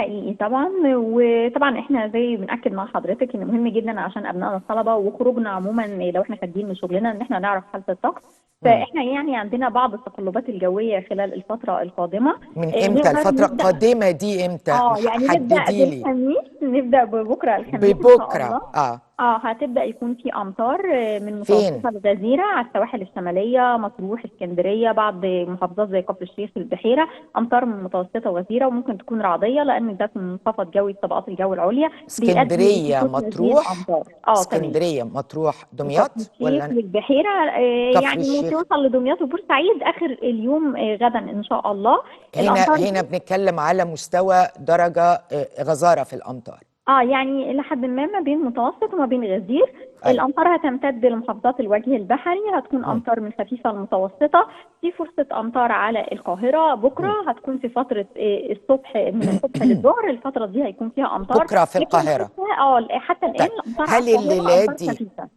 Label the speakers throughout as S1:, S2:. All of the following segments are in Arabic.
S1: حقيقي طبعا. وطبعا احنا زي بنأكد مع حضرتك ان مهم جدا عشان ابنائنا الطلبه وخروجنا عموما لو احنا خارجين من شغلنا ان احنا نعرف حاله الطقس.
S2: مم.
S1: فاحنا يعني عندنا بعض التقلبات الجويه خلال الفتره القادمه.
S2: من امتى
S1: نقدر
S2: الفترة
S1: نبدا.
S2: القادمة دي؟ امتى
S1: يعني نبدا
S2: حددي لي؟
S1: بالخميس، نبدا ببكره الخميس ان شاء
S2: ببكرة.
S1: الله. هتبدا يكون في امطار من
S2: فين؟
S1: متوسطه لغزيره على السواحل الشماليه، مطروح، اسكندريه، بعض محافظات زي كفر الشيخ، البحيره. امطار من متوسطه وغزيره وممكن تكون رعديه لان ده منخفض جوي في طبقات الجو العليا بيؤدي
S2: اسكندرية،
S1: لسقوط هذه
S2: مطروح.
S1: الامطار. تمام.
S2: اسكندرية، مطروح،
S1: وكفر
S2: دمياط
S1: الشيخ
S2: ولا
S1: والبحيره
S2: كفر
S1: يعني ممكن
S2: الشيخ؟
S1: يوصل لدمياط وبورسعيد اخر اليوم غدا ان شاء الله.
S2: هنا
S1: الامطار
S2: هنا بنتكلم على مستوى درجة غزارة في الأمطار.
S1: يعني إلى حد ما بين متوسط وما بين غزير.
S2: أيوة.
S1: الأمطار هتمتد لمحافظات الوجه البحري، هتكون
S2: مم.
S1: أمطار من خفيفة لمتوسطة. في فرصة أمطار على القاهرة بكرة،
S2: مم.
S1: هتكون في فترة الصبح، من الصبح للظهر. الفترة دي هيكون فيها أمطار.
S2: بكرة في
S1: لكن
S2: القاهرة.
S1: حتى الآن
S2: طيب،
S1: الأمطار على
S2: هل
S1: القاهرة
S2: الليلة
S1: أمطار
S2: دي
S1: خفيفة.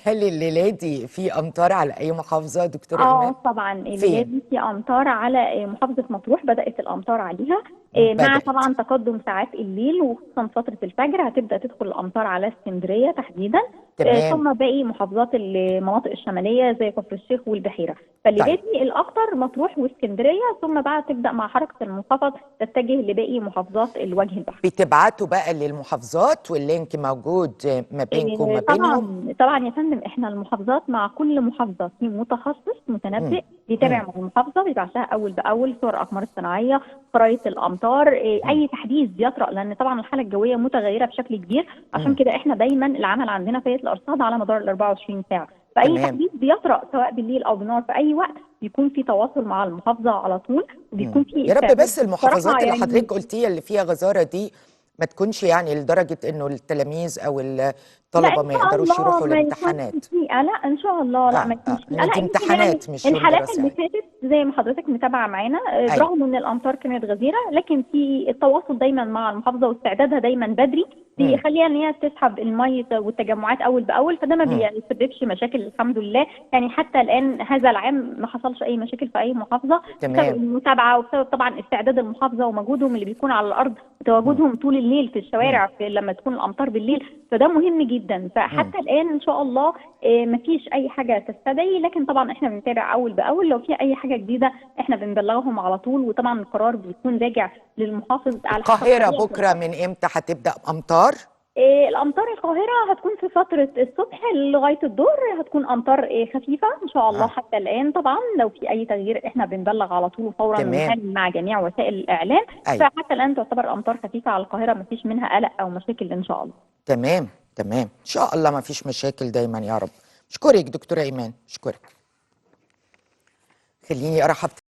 S2: هل الليلة دي في أمطار على أي محافظة دكتورة إيمان؟
S1: طبعا الليله
S2: فين؟
S1: دي في امطار على محافظه مطروح، بدات الامطار عليها مع
S2: بدأت.
S1: طبعا تقدم ساعات الليل وخصوصا فتره الفجر هتبدا تدخل الامطار على اسكندريه تحديدا.
S2: تمام.
S1: ثم باقي محافظات المناطق الشماليه زي كفر الشيخ والبحيره. فالليله
S2: طيب،
S1: دي الاكثر مطروح واسكندريه، ثم بعد تبدا مع حركه المنخفض تتجه لباقي محافظات الوجه البحري.
S2: بتبعتوا بقى للمحافظات واللينك موجود ما بينكم وما بينهم؟
S1: طبعا طبعا يا فندم، احنا المحافظات مع كل محافظه في متخصص
S2: مم.
S1: متنبئ
S2: مم.
S1: بيتابع مع المحافظه، بيبعت لها اول باول صور الاقمار الصناعيه، خرائط الامطار،
S2: مم.
S1: اي تحديث بيطرأ، لان طبعا الحاله الجويه متغيره بشكل كبير. عشان
S2: مم.
S1: كده احنا دايما العمل عندنا في هيئه الارصاد على مدار ال 24 ساعه. فاي
S2: تمام.
S1: تحديث بيطرأ سواء بالليل او بالنهار في اي وقت بيكون في تواصل مع المحافظه على طول، وبيكون في
S2: يا رب
S1: استعداد
S2: بس
S1: بصراحه
S2: المحافظات اللي
S1: يعني.
S2: حضرتك قلتيها اللي فيها غزارة دي ما تكونش يعني لدرجة انه التلاميذ او
S1: لا
S2: الطلبة
S1: ان
S2: ما
S1: شاء
S2: يقدروش
S1: الله
S2: يروحوا
S1: ما يكونش
S2: الامتحانات.
S1: فيه قلق ان شاء الله. لا ما يكونش فيه
S2: ان
S1: قلق.
S2: دي
S1: يمكن يعني
S2: امتحانات مش يوم
S1: الحالات
S2: دراسي
S1: اللي
S2: يعني.
S1: فاتت زي ما حضرتك متابعه معانا،
S2: ايوه.
S1: برغم ان الامطار كانت غزيره لكن في التواصل دايما مع المحافظه واستعدادها دايما بدري
S2: مم.
S1: بيخليها ان هي تسحب الميه والتجمعات اول باول، فده ما
S2: مم.
S1: بيسببش مشاكل الحمد لله. يعني حتى الان هذا العام ما حصلش اي مشاكل في اي محافظه بسبب
S2: تمام.
S1: المتابعه وبسبب طبعا استعداد المحافظه ومجهودهم اللي بيكون على الارض
S2: مم.
S1: وتواجدهم طول الليل في
S2: مم.
S1: الشوارع لما تكون الامطار بالليل. فده مهم جدا.
S2: مم.
S1: فحتى الان ان شاء الله مفيش اي حاجه تستدعي، لكن طبعا احنا بنتابع اول باول. لو في اي حاجه جديده احنا بنبلغهم على طول، وطبعا القرار بيكون راجع للمحافظ على حسب
S2: القاهرة
S1: طبيعه
S2: بكرة
S1: الارض.
S2: من امتى هتبدأ امطار؟
S1: الامطار القاهره هتكون في فتره الصبح لغايه الظهر، هتكون امطار خفيفه ان شاء الله.
S2: اه.
S1: حتى الان طبعا لو في اي تغيير احنا بنبلغ على طول وفورا
S2: تمام.
S1: ونتعامل مع جميع وسائل الاعلام.
S2: ايوه.
S1: فحتى الان تعتبر امطار خفيفه على القاهره، مفيش منها قلق او مشاكل ان شاء الله.
S2: تمام. تمام، ان شاء الله ما فيش مشاكل دايما يا رب. اشكرك دكتورة ايمان، اشكرك. خليني ارحب